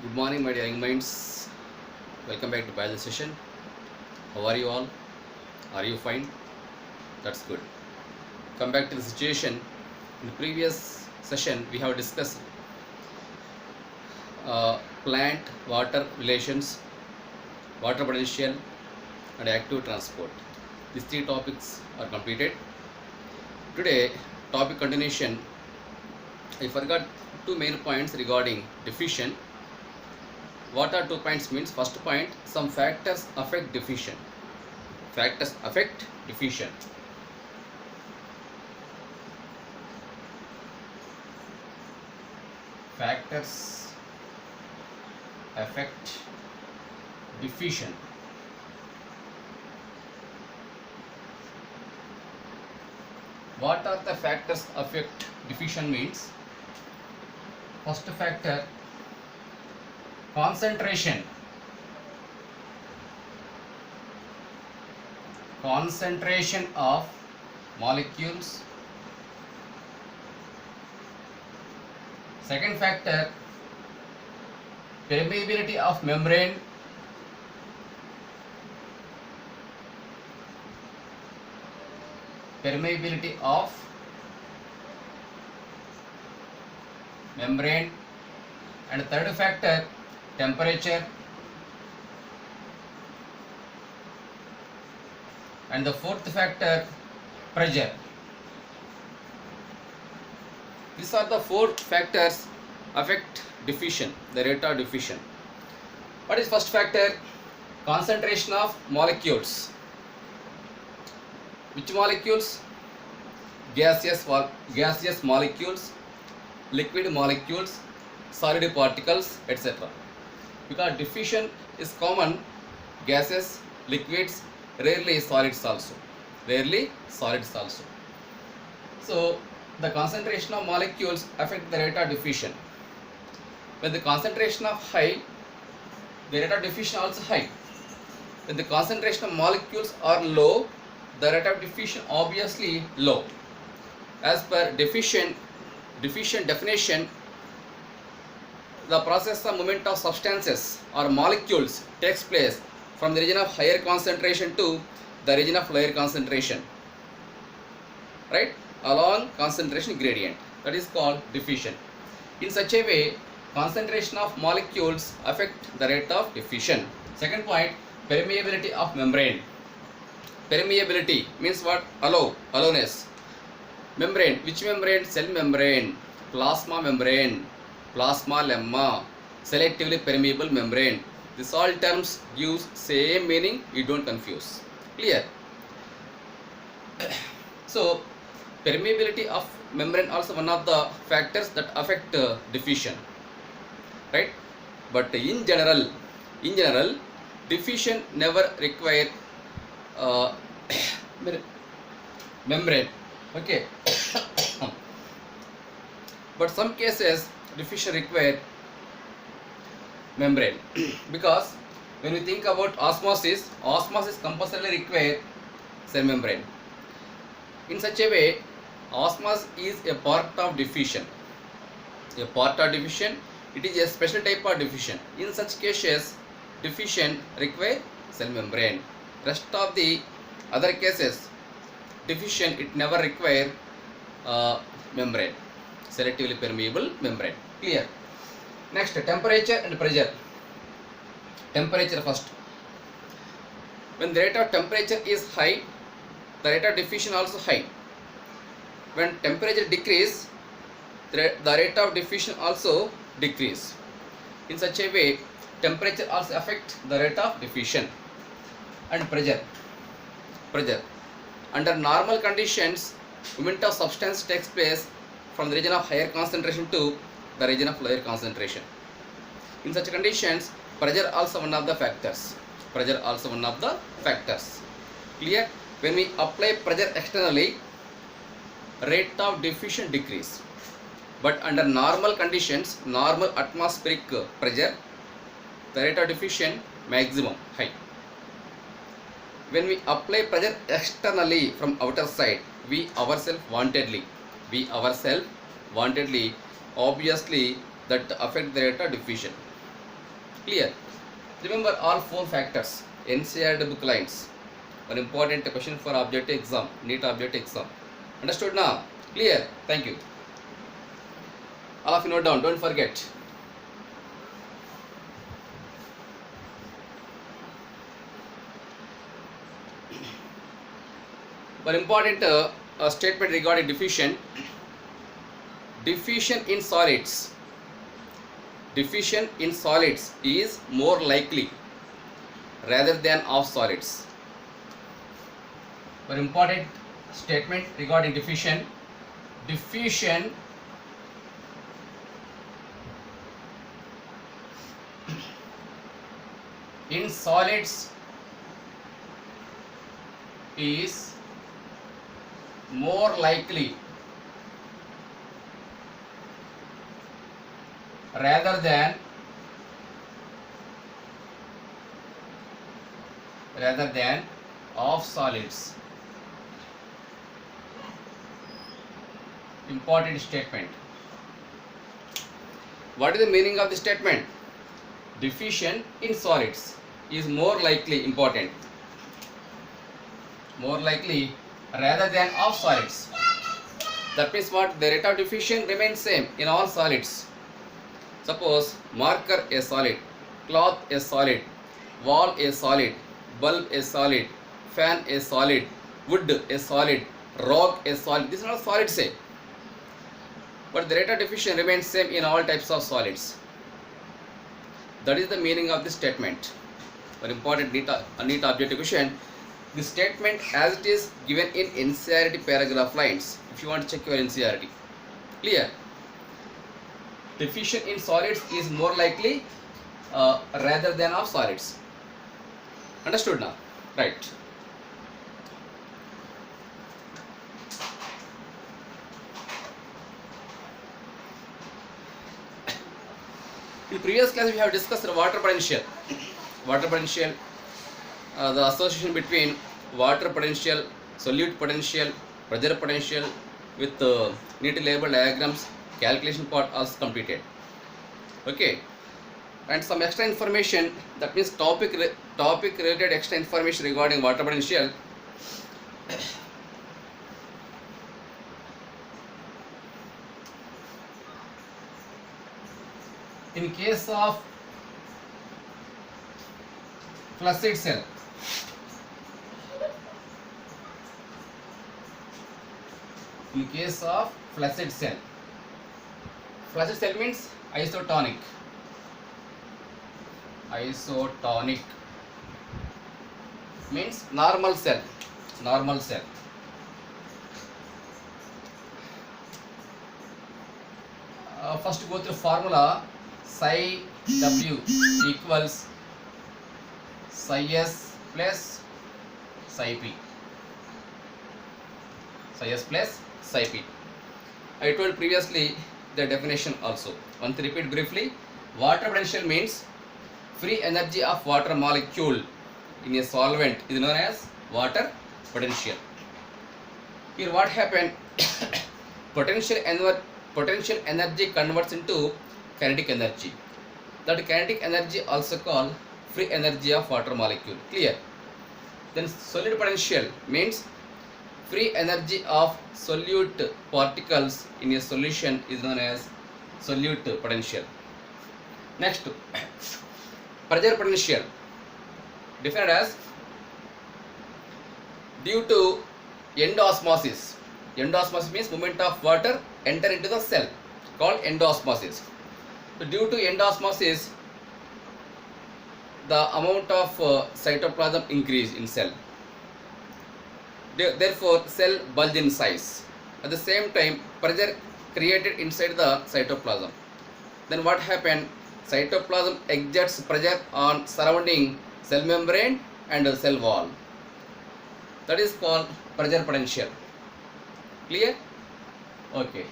Good morning, my dear young minds. Welcome back to biology session. How are you all? Are you fine? That's good. Come back to the situation. In the previous session, we have discussed plant-water relations, water potential, and active transport. These three topics are completed. Today, topic continuation. I forgot two main points regarding diffusion. What are 2 points means? First point, some factors affect diffusion. Factors affect diffusion. Factors affect diffusion. What are the factors affect diffusion means? First factor, concentration. Concentration of molecules. Second factor, permeability of membrane. Permeability of membrane. And third factor, temperature. And the fourth factor, pressure. These are the four factors affect diffusion, the rate of diffusion. What is first factor? Concentration of molecules. Which molecules? Gaseous molecules, liquid molecules, solid particles, etc. Because diffusion is common, gases, liquids, rarely solids also. So the concentration of molecules affect the rate of diffusion. When the concentration of high, the rate of diffusion also high. When the concentration of molecules are low, the rate of diffusion obviously low. As per diffusion definition, the process of movement of substances or molecules takes place from the region of higher concentration to the region of lower concentration, right, along concentration gradient. That is called diffusion. In such a way, concentration of molecules affect the rate of diffusion. Second point, permeability of membrane. Permeability means what? Allowness. Membrane. Which membrane? Cell membrane, plasma membrane, plasma lemma, selectively permeable membrane. This all terms gives same meaning, you don't confuse. Clear? So permeability of membrane also one of the factors that affect diffusion, right? But in general diffusion never require membrane, okay. But some cases diffusion require membrane because when we think about osmosis compulsorily require cell membrane. In such a way, osmosis is a part of diffusion. It is a special type of diffusion. In such cases, diffusion require cell membrane. Rest of the other cases, diffusion it never require membrane, selectively permeable membrane. Clear? Next, temperature and pressure. Temperature first. When the rate of temperature is high, the rate of diffusion also high. When temperature decrease, the rate of diffusion also decrease. In such a way, temperature also affect the rate of diffusion. And pressure. Under normal conditions, movement of substance takes place from the region of higher concentration to the region of lower concentration. In such conditions, pressure also one of the factors. Clear? When we apply pressure externally, rate of diffusion decrease. But under normal conditions, normal atmospheric pressure, the rate of diffusion maximum high. When we apply pressure externally from outer side, we ourselves wantedly, obviously that affect the rate of diffusion. Clear? Remember all four factors. NCERT book lines. One important question for objective exam, NEET objective exam. Understood now? Clear? Thank you. All of you note down. Don't forget. One important statement regarding diffusion. Diffusion in solids. Diffusion in solids is more likely rather than of solids. One important statement regarding diffusion. Diffusion in solids is more likely rather than of solids. Important statement. What is the meaning of the statement? Diffusion in solids is more likely, important, more likely rather than of solids. That means what? The rate of diffusion remains same in all solids. Suppose marker a solid, cloth a solid, wall a solid, bulb a solid, fan a solid, wood a solid, rock a solid. These are all solids, say. But the rate of diffusion remains same in all types of solids. That is the meaning of this statement. An important NEET objective question. The statement as it is given in NCERT paragraph lines. If you want to check your NCERT. Clear? Diffusion in solids is more likely rather than of solids. Understood now? Right. In previous class we have discussed water potential. Water potential, the association between water potential, solute potential, pressure potential with neatly labeled diagrams. Calculation part also completed. Okay, and some extra information, that means topic related extra information regarding water potential. In case of flaccid cell, in case of flaccid cell, flaccid cell means isotonic. Isotonic means normal cell. Normal cell. First go through formula. Psi W equals psi S plus psi P. Psi S plus psi P. I told previously the definition also. Want to repeat briefly? Water potential means free energy of water molecule in a solvent is known as water potential. Here what happened? Potential energy converts into kinetic energy. That kinetic energy also called free energy of water molecule. Clear? Then solid potential means free energy of solute particles in a solution is known as solute potential. Next, pressure potential, defined as due to endosmosis. Endosmosis means movement of water enter into the cell, called endosmosis. So due to endosmosis, the amount of cytoplasm increase in cell. Therefore, cell bulge in size. At the same time, pressure created inside the cytoplasm. Then what happened? Cytoplasm exerts pressure on surrounding cell membrane and cell wall. That is called pressure potential. Clear? Okay.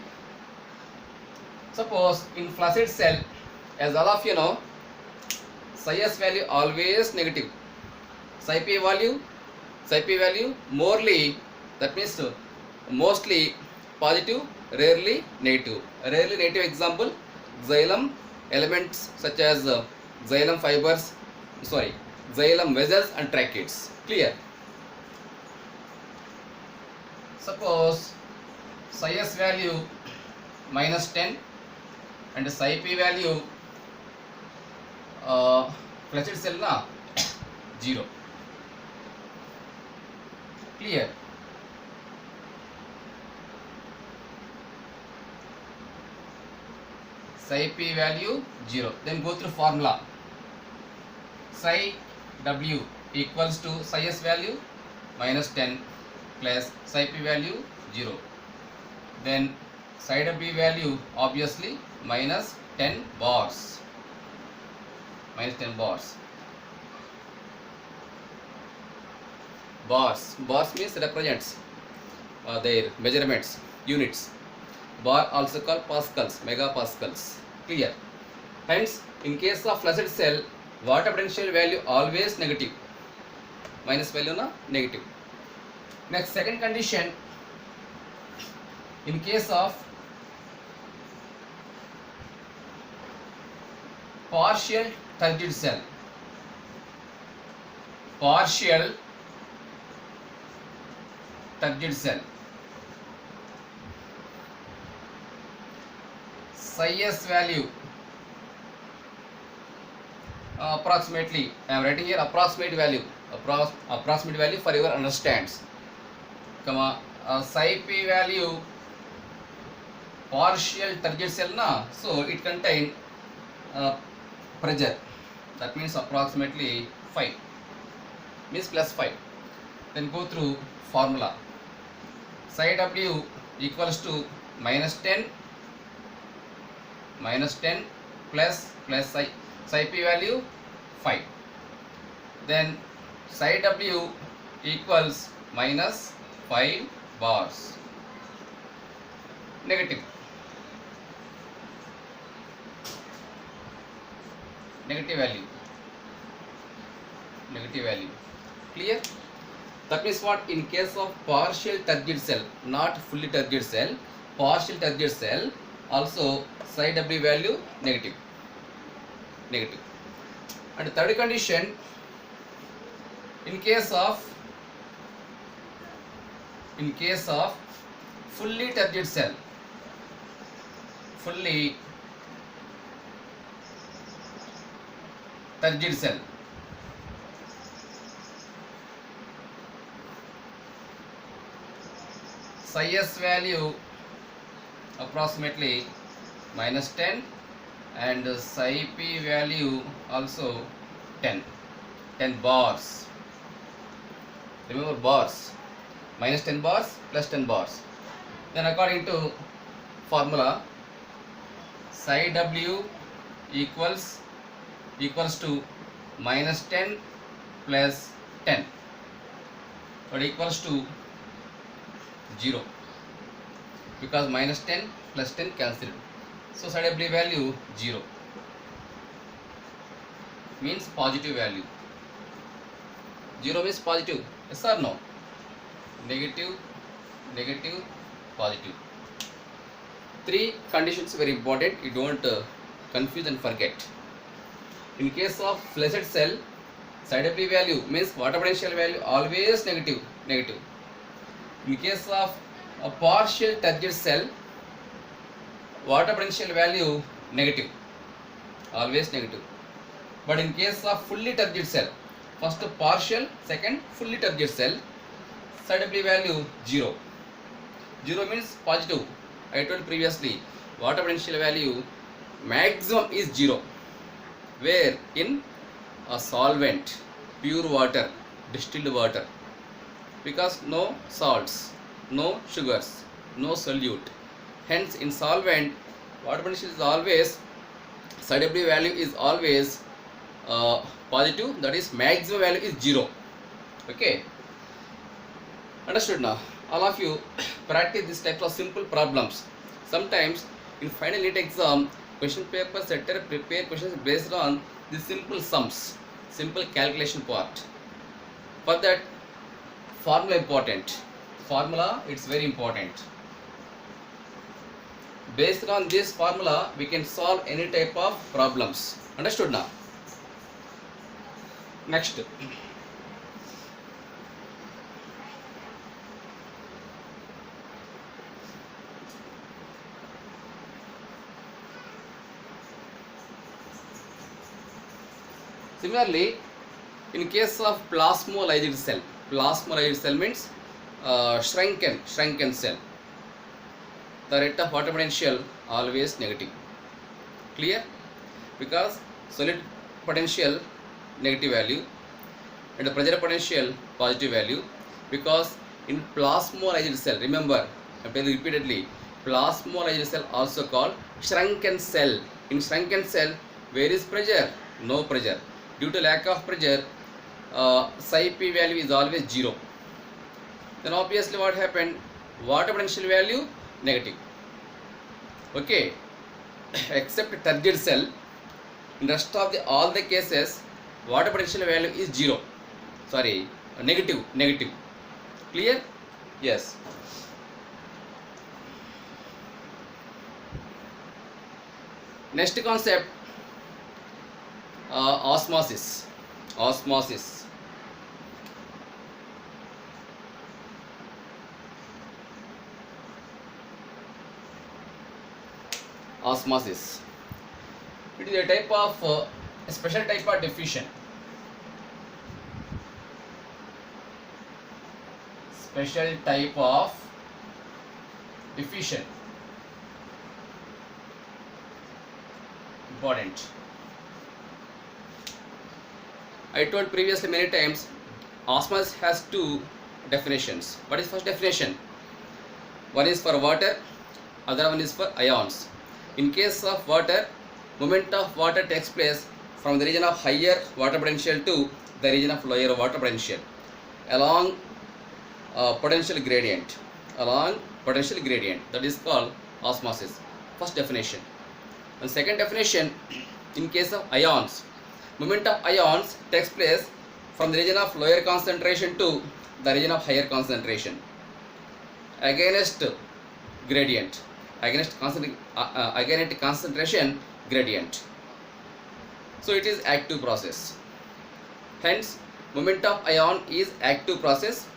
Suppose in flaccid cell, as all of you know, psi S value always negative. Psi P value morely, that means mostly positive, rarely negative. Rarely negative example, xylem elements such as xylem fibers, sorry, xylem vessels and tracheids. Clear? Suppose psi s value -10 and psi p value fluorescent cell na 0. Clear? Psi p value 0. Then go through formula. Psi w equals to psi s value -10 plus psi p value 0. Then psi w value obviously -10 bars. -10 bars. Bars means represents their measurements, units. Bar also called pascals, megapascals. Clear? Hence, in case of fluorescent cell, water potential value always negative. Minus value na negative. Next, second condition. In case of partial turgid cell, psi s value approximately, I am writing here approximate value for your understands, psi p value partial turgid cell na, so it contain pressure, that means approximately 5, means plus 5. Then go through formula. Psi w equals to -10 plus psi p value 5. Then psi w equals -5 bars. Negative value. Clear? That means what? In case of partial turgid cell, not fully turgid cell, partial turgid cell, also psi w value negative. And the third condition, in case of fully turgid cell, psi s value approximately -10 and psi p value also 10 bars. Remember bars, -10 bars plus 10 bars. Then according to formula, psi w equals to -10 plus 10, but equals to 0, because -10 plus 10 cancelled. So psi w value 0, means positive value. 0 means positive, yes or no? Negative, positive. 3 conditions very important, you don't confuse and forget. In case of fluorescent cell, psi w value means water potential value always negative. In case of a partial turgid cell, water potential value negative, always negative. But in case of fully turgid cell, first partial, second fully turgid cell, psi w value 0. 0 means positive. I told previously, water potential value maximum is 0. Where? In a solvent, pure water, distilled water. Because no salts, no sugars, no solute. Hence, in solvent, water potential is always, psi w value is always positive, that is maximum value is 0. Okay, understood now? All of you practice this type of simple problems. Sometimes in final NEET exam, question paper setter prepare questions based on the simple sums, simple calculation part. For that, formula important. Formula, it's very important. Based on this formula, we can solve any type of problems. Understood now? Next, similarly, in case of plasmolyzed cell means shrunken cell. The rate of water potential always negative. Clear? Because solid potential negative value and the pressure potential positive value. Because in plasmolyzed cell, remember, I tell you repeatedly, plasmolyzed cell also called shrunken cell. In shrunken cell, where is pressure? No pressure. Due to lack of pressure, psi p value is always 0. Then obviously what happened? Water potential value negative. Okay, except turgid cell, in rest of all the cases, water potential value is 0. Sorry, negative. Clear? Yes. Next concept, osmosis. Osmosis. Osmosis. It is a type of a special type of diffusion. Special type of diffusion. Important. I told previously many times, osmosis has two definitions. What is first definition? One is for water, other one is for ions. In case of water, movement of water takes place from the region of higher water potential to the region of lower water potential along potential gradient. That is called osmosis. First definition. And second definition, in case of ions, movement of ions takes place from the region of lower concentration to the region of higher concentration against gradient, against concentration gradient. So it is active process. Hence, movement of ion is active process,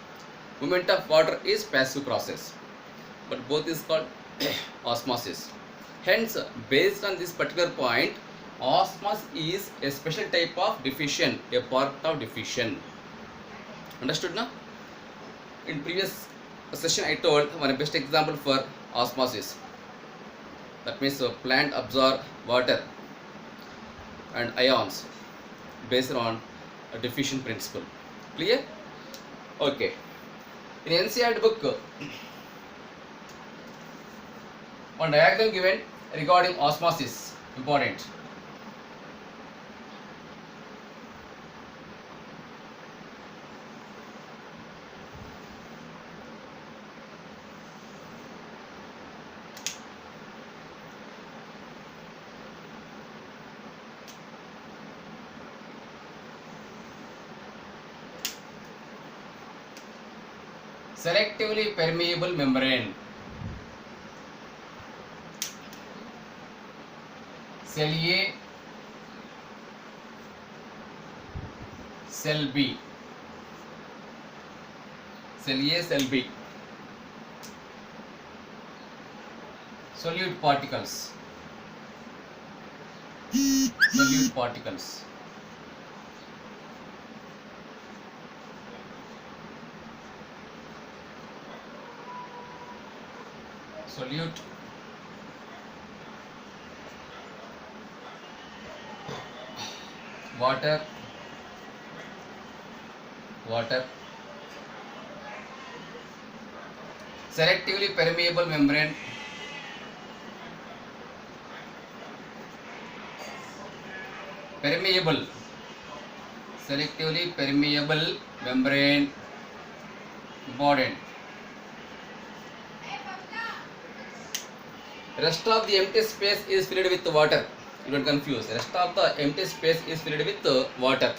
movement of water is passive process, but both is called osmosis. Hence, based on this particular point, osmosis is a special type of diffusion, a part of diffusion. Understood now? In previous session I told one best example for osmosis. That means plant absorb water and ions based on a diffusion principle. Clear? Okay. In NCERT book, one diagram given regarding osmosis, important. Selectively permeable membrane. Cell A, cell B. Cell A, cell B. Solute particles. Solute particles. Solute water, selectively permeable membrane, selectively permeable membrane, important. Rest of the empty space is filled with water. You don't confuse. Rest of the empty space is filled with water.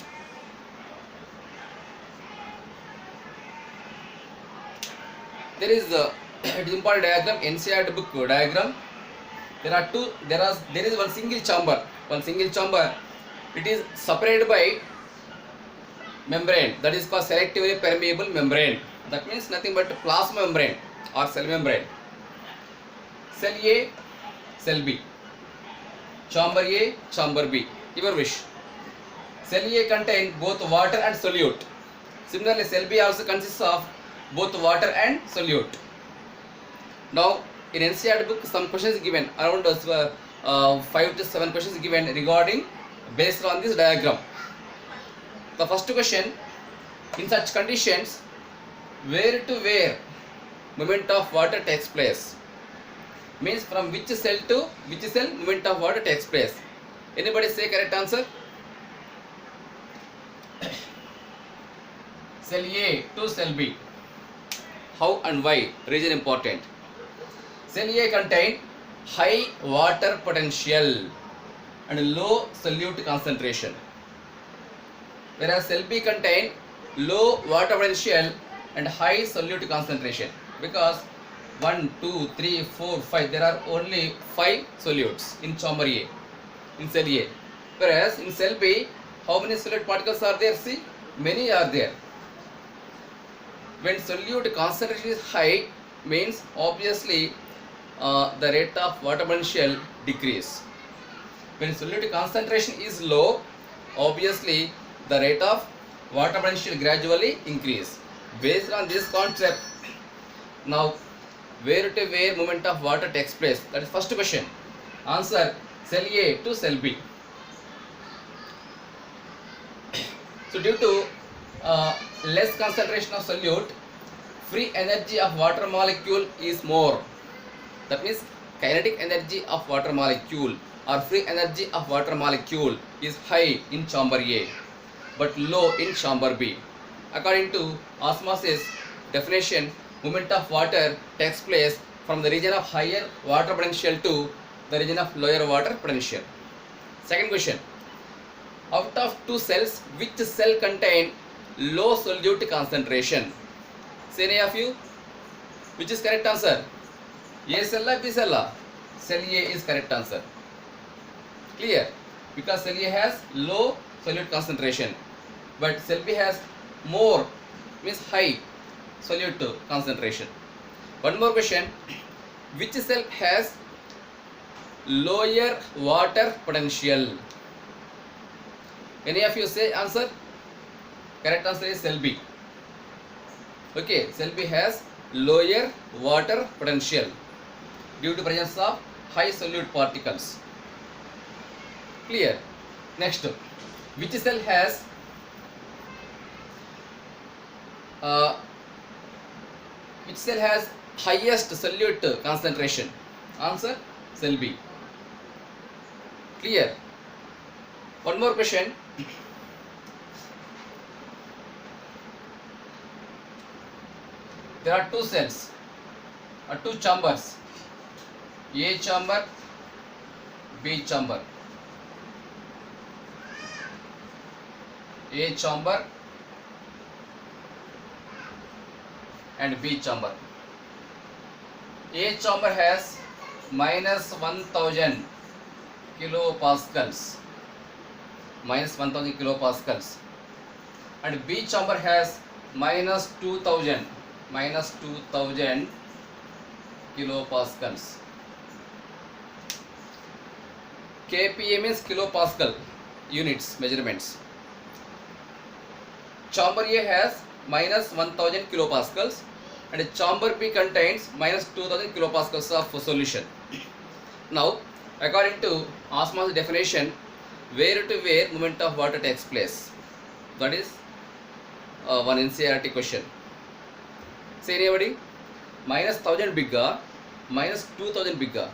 There is it is important diagram, NCERT book diagram. There is one single chamber. It is separated by membrane, that is called selectively permeable membrane. That means nothing but plasma membrane or cell membrane. Cell A, cell B, chamber A, chamber B, your wish. Cell A contains both water and solute. Similarly, cell B also consists of both water and solute. Now, in NCERT book, some questions given, around 5 to 7 questions given regarding based on this diagram. The first question, in such conditions, where to where movement of water takes place? Means from which cell to which cell movement of water takes place. Anybody say correct answer? Cell A to cell B. How and why? Reason important. Cell A contain high water potential and low solute concentration, whereas cell B contain low water potential and high solute concentration, because 1, 2, 3, 4, 5, there are only 5 solutes in chamber A, in cell A, whereas in cell B, how many solute particles are there? See, many are there. When solute concentration is high, means obviously the rate of water potential decrease. When solute concentration is low, obviously the rate of water potential gradually increase. Based on this concept, now where to where movement of water takes place? That is first question. Answer, cell A to cell B. So due to less concentration of solute, free energy of water molecule is more. That means kinetic energy of water molecule or free energy of water molecule is high in chamber A but low in chamber B. According to osmosis definition, movement of water takes place from the region of higher water potential to the region of lower water potential. Second question. Out of two cells, which cell contain low solute concentration? Say any of you. Which is correct answer? A cell or B cell? Cell A is correct answer. Clear? Because cell A has low solute concentration, but cell B has more, means high solute concentration. One more question. Which cell has lower water potential? Any of you say answer? Correct answer is cell B. Okay, cell B has lower water potential due to presence of high solute particles. Clear? Next, which cell has highest solute concentration? Answer, cell B. Clear? One more question. There are two cells, two chambers, A chamber, B chamber. A chamber and B chamber. A chamber has minus 1000 kilopascals, and B chamber has minus 2000 kilopascals. kPa means kilopascal units measurements. Chamber A has minus 1000 kilopascals and chamber B contains minus 2000 kilopascals of solution. Now, according to osmosis definition, where to where movement of water takes place? That is one NCERT question. Say anybody? Minus 1000 bigger, minus 2000 bigger.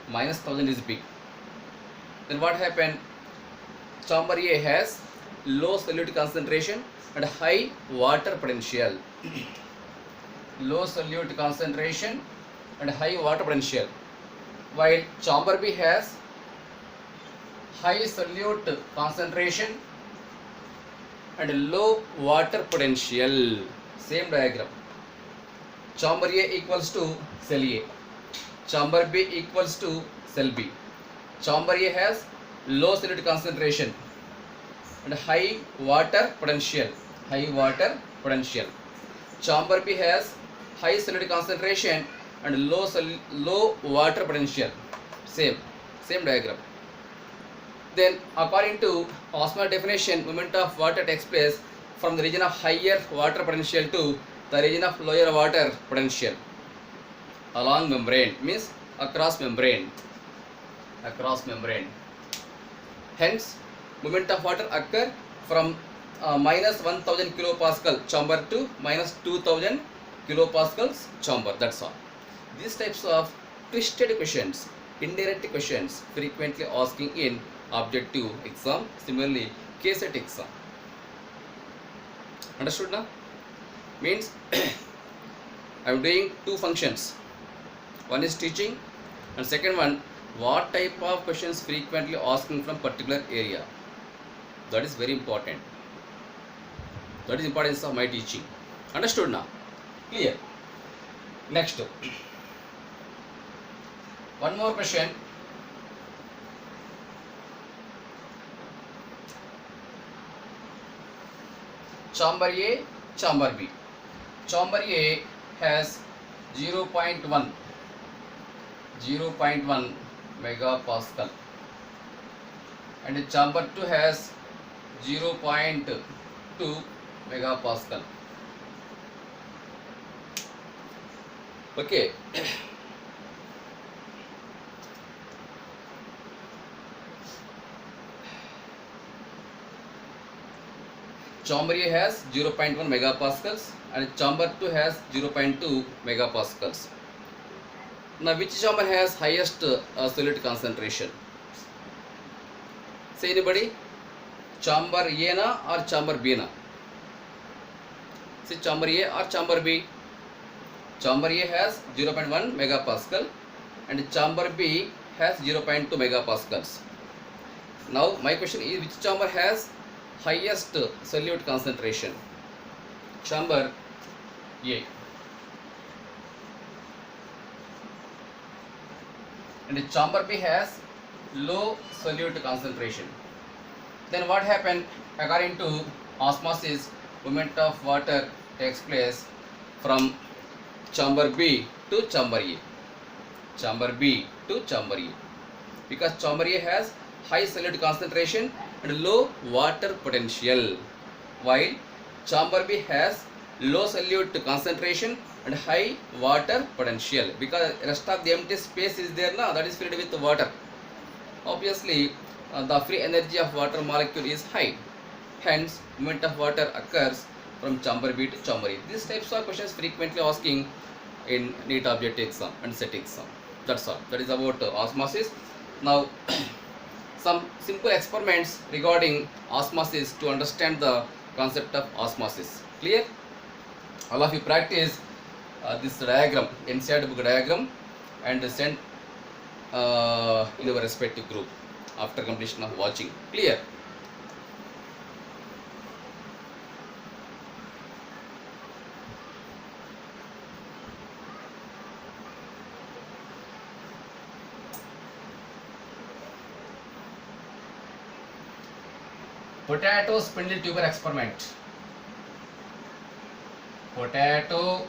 Minus 1000 is big. Then what happened? Chamber A has low solute concentration and high water potential. Low solute concentration and high water potential. While chamber B has high solute concentration and low water potential. Same diagram. Chamber A equals to cell A. Chamber B equals to cell B. Chamber A has low solute concentration and high water potential. High water potential. Chamber B has high solid concentration and low water potential. Same diagram. Then according to Osmer definition, movement of water takes place from the region of higher water potential to the region of lower water potential along membrane, means across membrane. Hence movement of water occur from minus 1000 kilopascal chamber to minus 2000 kilopascals chamber. That's all. These types of twisted questions, indirect questions, frequently asking in objective exam, similarly KSET exam. Understood now? Means I am doing two functions. One is teaching and second one, what type of questions frequently asking from particular area. That is very important. That is importance of my teaching. Understood now? Clear? Next, one more question. Chamber A, chamber B. Chamber A has 0.1 megapascal and chamber 2 has 0.2 megapascal. Okay. Chamber A has 0.1 megapascals and chamber 2 has 0.2 megapascals. Now which chamber has highest solute concentration? Say anybody? Chamber A na or chamber B na? Say chamber A or chamber B? Chamber A has 0.1 megapascal and chamber B has 0.2 megapascals. Now my question is, which chamber has highest solute concentration? Chamber A. And chamber B has low solute concentration. Then what happened? According to osmosis, movement of water takes place from chamber B to chamber A. Chamber B to chamber A. Because chamber A has high solute concentration and low water potential, while chamber B has low solute concentration and high water potential, because rest of the empty space is there now, that is filled with water. Obviously the free energy of water molecule is high, hence movement of water occurs from chamber B to chamber A. These types of questions frequently asking in NEET objective exam and SET exam. That's all. That is about osmosis. Now some simple experiments regarding osmosis to understand the concept of osmosis. Clear? All of you practice this diagram, NCERT book diagram, and send in your respective group after completion of watching. Clear? Potato spindle tuber experiment. Potato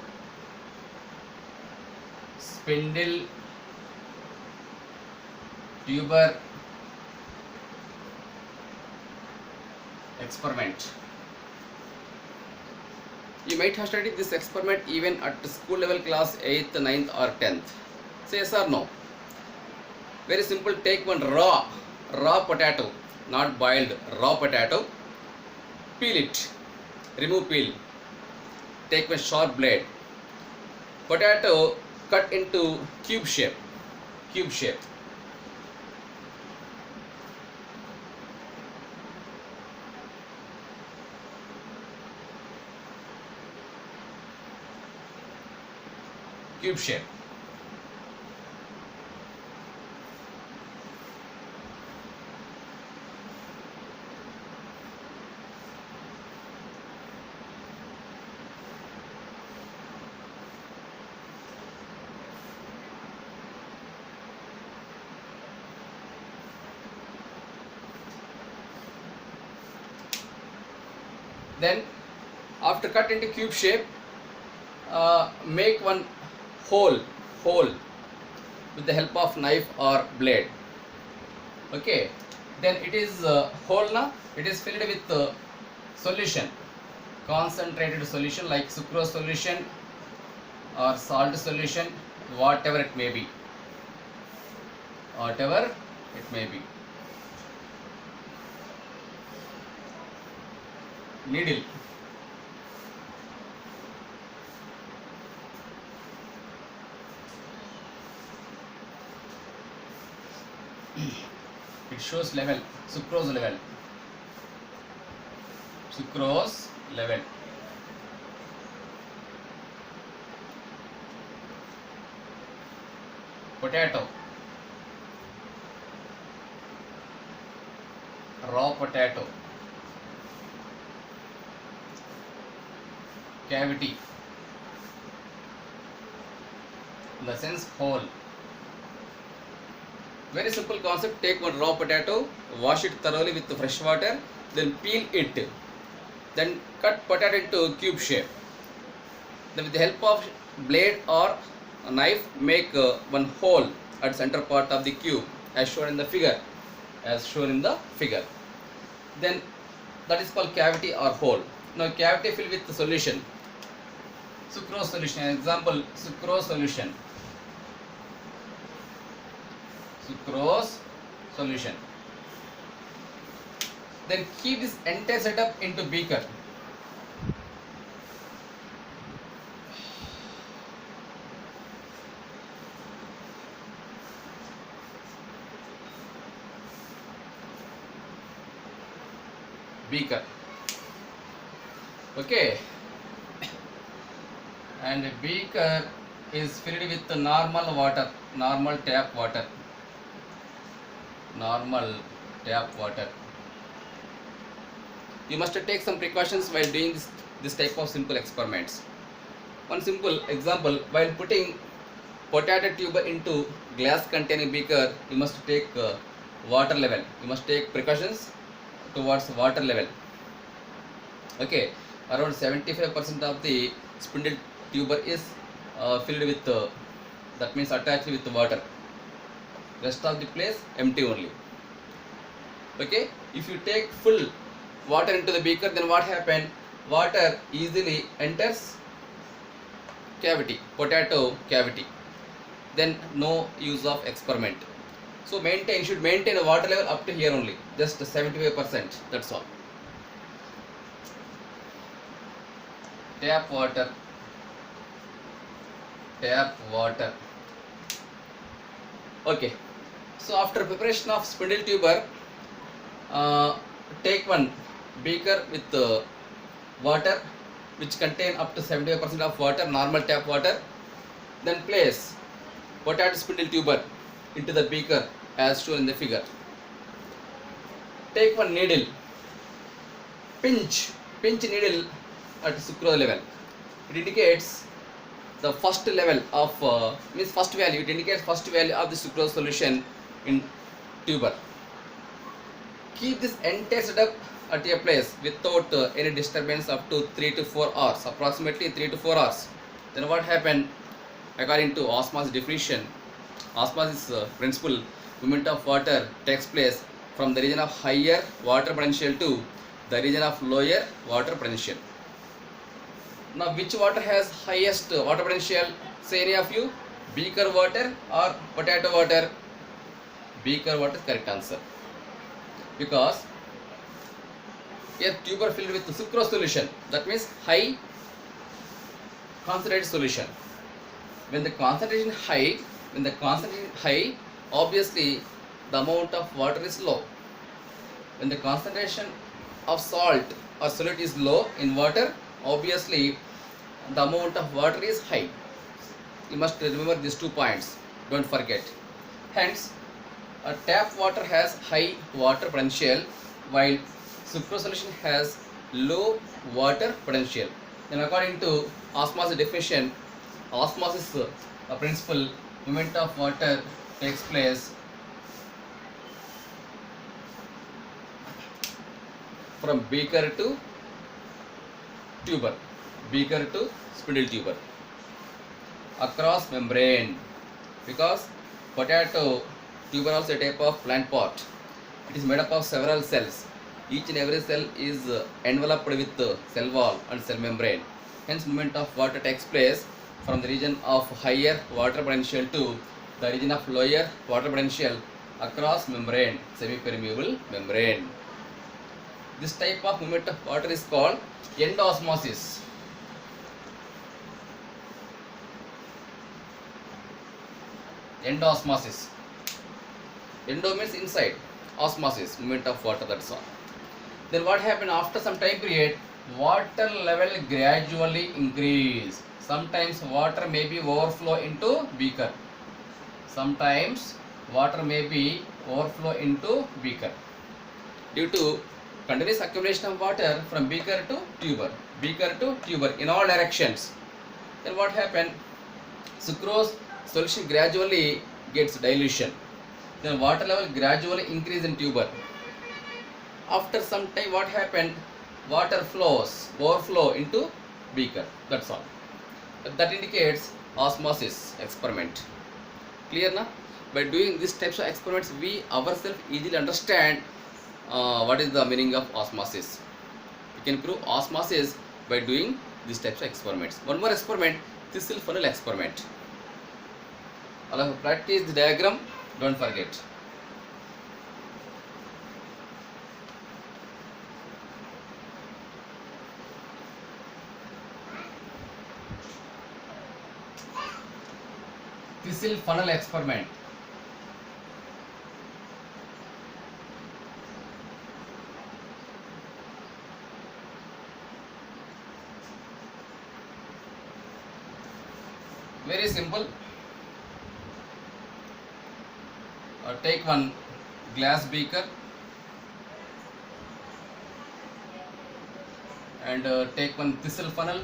spindle tuber experiment. You might have studied this experiment even at school level class 8th, 9th or 10th. Say yes or no? Very simple. Take one raw potato, not boiled, raw potato. Peel it. Remove peel. Take one sharp blade. Potato cut into cube shape. Cube shape. Cube shape. Then after cut into cube shape, make one hole with the help of knife or blade. Okay, then it is hole na, it is filled with solution, concentrated solution like sucrose solution or salt solution, whatever it may be, needle, it shows level, sucrose level. Potato, raw potato, cavity, in the sense hole. Very simple concept. Take one raw potato, wash it thoroughly with fresh water, then peel it, then cut potato into cube shape. Then with the help of blade or a knife, make one hole at center part of the cube as shown in the figure. Then that is called cavity or hole. Now cavity filled with the solution, sucrose solution. Example, sucrose solution. Then keep this entire setup into beaker. Okay, and beaker is filled with normal water, normal tap water. You must take some precautions while doing this type of simple experiments. One simple example, while putting potato tuber into glass containing beaker, you must take water level. You must take precautions towards water level. Okay, around 75% of the spindle tuber is filled with that means attached with water. Rest of the place empty only. Okay, if you take full water into the beaker, then what happen? Water easily enters cavity, potato cavity. Then no use of experiment. So you should maintain a water level up to here only, just 75%. That's all. Tap water. Okay. So after preparation of spindle tuber, take one beaker with water which contain up to 75% of water, normal tap water. Then place potato spindle tuber into the beaker as shown in the figure. Take one needle, pinch needle at sucrose level. It indicates the first level of means first value. It indicates first value of the sucrose solution in tuber. Keep this entire setup at a place without any disturbance up to 3 to 4 hours, approximately 3 to 4 hours. Then what happened? According to osmosis diffusion, osmosis principle, movement of water takes place from the region of higher water potential to the region of lower water potential. Now which water has highest water potential? Say any of you, beaker water or potato water? Beaker water is correct answer, because a tuber filled with sucrose solution, that means high concentrated solution. When the concentration high, obviously the amount of water is low. When the concentration of salt or solute is low in water, obviously the amount of water is high. You must remember these 2 points, don't forget. Hence, a tap water has high water potential while sucrose solution has low water potential. Then according to osmosis diffusion, osmosis principle, movement of water takes place from beaker to tuber, beaker to spindle tuber. Across membrane, because potato tuber also a type of plant pot. It is made up of several cells. Each and every cell is enveloped with cell wall and cell membrane. Hence, movement of water takes place from the region of higher water potential to the region of lower water potential across membrane, semi-permeable membrane. This type of movement of water is called endosmosis. Endosmosis. Endo means inside. Osmosis, movement of water, that's all. Then what happened after some time period? Water level gradually increase. Sometimes water may be overflow into beaker. Sometimes water may be overflow into beaker due to continuous accumulation of water from beaker to tuber in all directions. Then what happened? Sucrose solution gradually gets dilution. Then water level gradually increase in tuber. After some time, what happened? Water flows, overflow into beaker. That's all. That indicates osmosis experiment. Clear na? By doing these types of experiments, we ourselves easily understand what is the meaning of osmosis. We can prove osmosis by doing these types of experiments. One more experiment, thistle funnel experiment. I'll practice the diagram. Don't forget. Thistle funnel experiment. Very simple. Take one glass beaker and take one thistle funnel.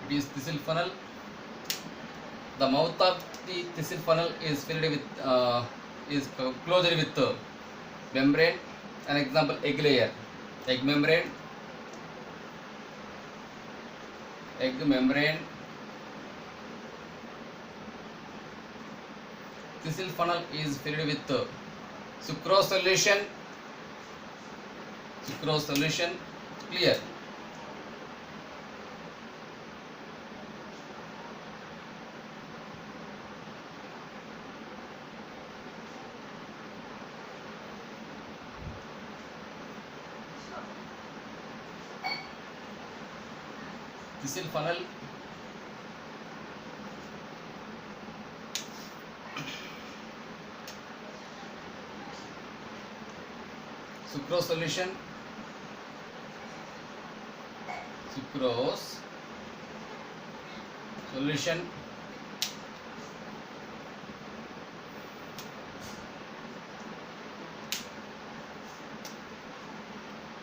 It is thistle funnel. The mouth of the thistle funnel is filled with closed with membrane. An example, egg layer, egg membrane, Thistle funnel is filled with sucrose solution, clear. Thistle funnel, sucrose solution,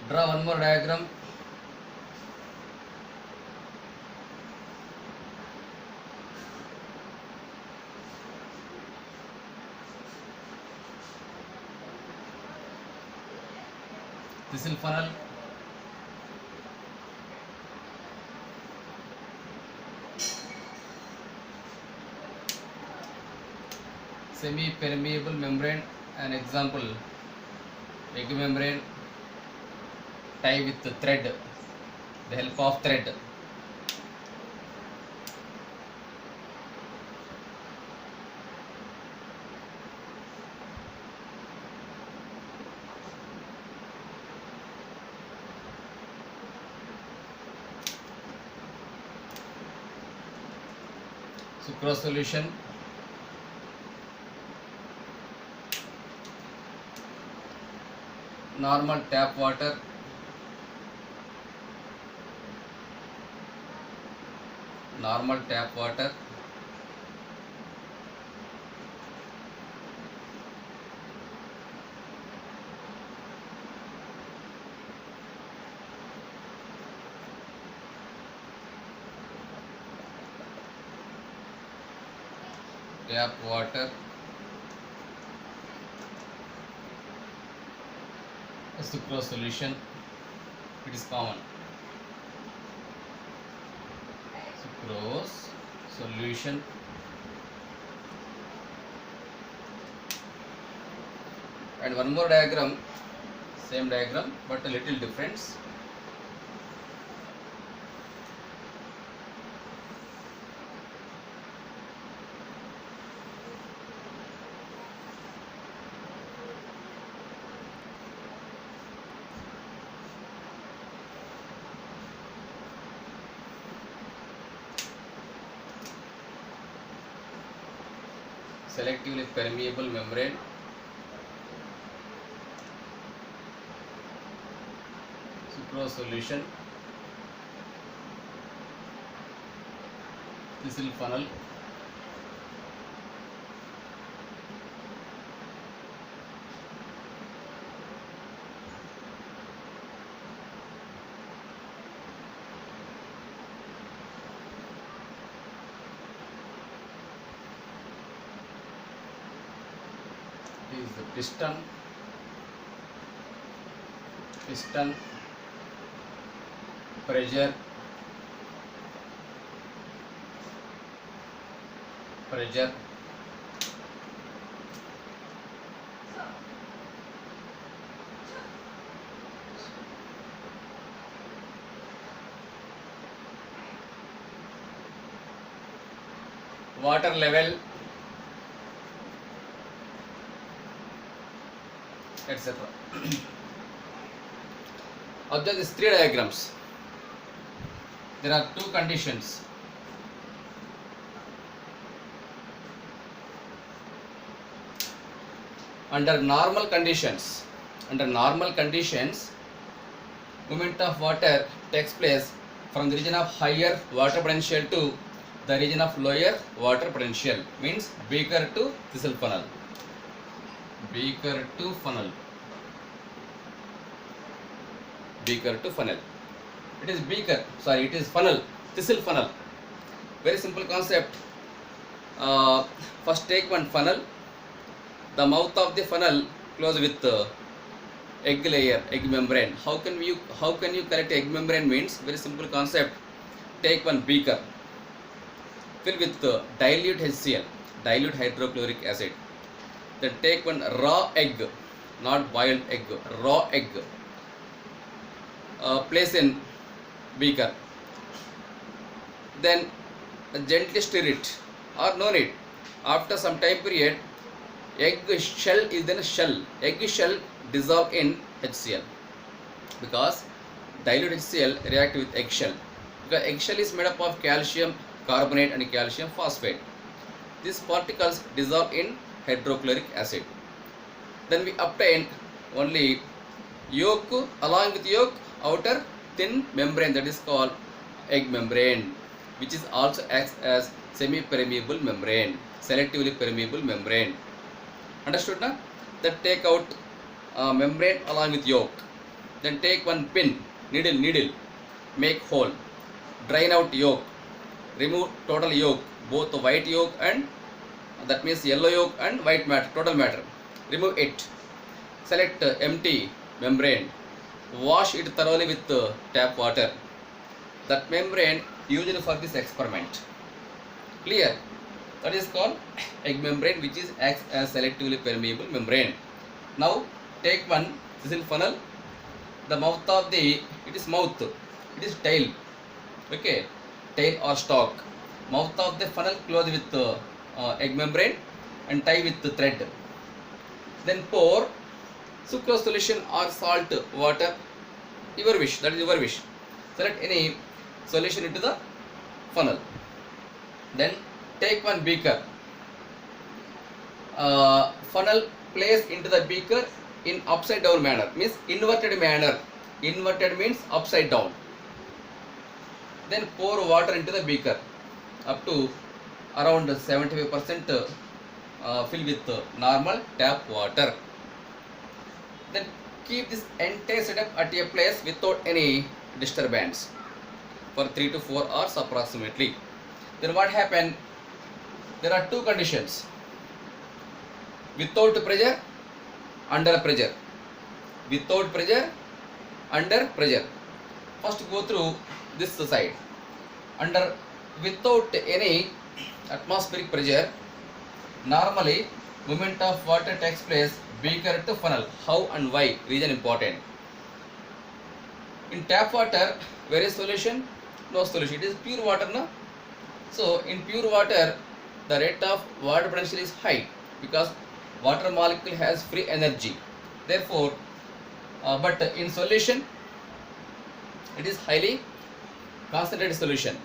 draw one more diagram. Thistle funnel, semi-permeable membrane. An example, egg membrane, tie with the thread, the help of thread. Sucrose solution, normal tap water, tap water, sucrose solution, it is common. Sucrose solution. And one more diagram, same diagram but a little difference. Selectively permeable membrane, sucrose solution, thistle funnel, is the piston, pressure, water level, etc. Observe these three diagrams. There are two conditions. Under normal conditions, movement of water takes place from the region of higher water potential to the region of lower water potential, means beaker to thistle funnel. Beaker to funnel. It is beaker, sorry, it is funnel, thistle funnel. Very simple concept. First take one funnel. The mouth of the funnel closed with egg layer, egg membrane. How can you collect egg membrane? Means very simple concept. Take one beaker, fill with dilute HCl, dilute hydrochloric acid. Then take one raw egg, not boiled egg, raw egg. Place in beaker. Then gently stir it, or no need. After some time period, egg shell dissolve in HCl, because dilute HCl react with eggshell, because eggshell is made up of calcium carbonate and calcium phosphate. These particles dissolve in hydrochloric acid. Then we obtain only yolk, along with yolk outer thin membrane, that is called egg membrane, which is also acts as semi-permeable membrane, selectively permeable membrane. Understood now? Then take out membrane along with yolk. Then take one pin, needle, make hole, drain out yolk, remove total yolk, both the white yolk and that means yellow yolk and white matter, total matter. Remove it. Select empty membrane. Wash it thoroughly with tap water. That membrane used for this experiment. Clear? That is called egg membrane, which is acts as selectively permeable membrane. Now take one thistle funnel. The mouth of it is tail. Okay, tail or stalk. Mouth of the funnel closed with egg membrane and tie with the thread. Then pour sucrose solution or salt water, your wish, that is your wish. Select any solution into the funnel. Then take one beaker, funnel place into the beaker in upside down manner, means inverted manner. Inverted means upside down. Then pour water into the beaker up to around 75% fill with normal tap water. Then keep this entire setup at a place without any disturbance for 3 to 4 hours approximately. Then what happened? there are two conditions: without pressure, under pressure. Without pressure, under pressure. First go through this side. Without any atmospheric pressure, normally movement of water takes place beaker to funnel. How and why? Reason important. In tap water, where is solution? No solution. It is pure water, no? So in pure water, the rate of water potential is high because water molecule has free energy. Therefore, but in solution, it is highly concentrated solution.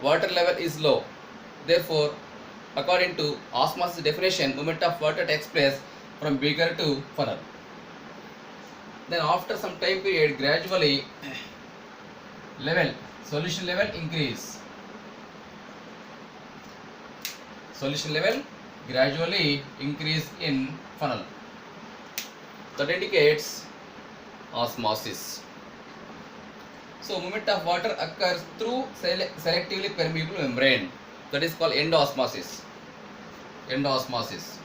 Water level is low. Therefore, according to osmosis definition, movement of water takes place from beaker to funnel. Then after some time period, gradually solution level increase. Solution level gradually increase in funnel. That indicates osmosis. So movement of water occurs through selectively permeable membrane. That is called endosmosis. Endosmosis.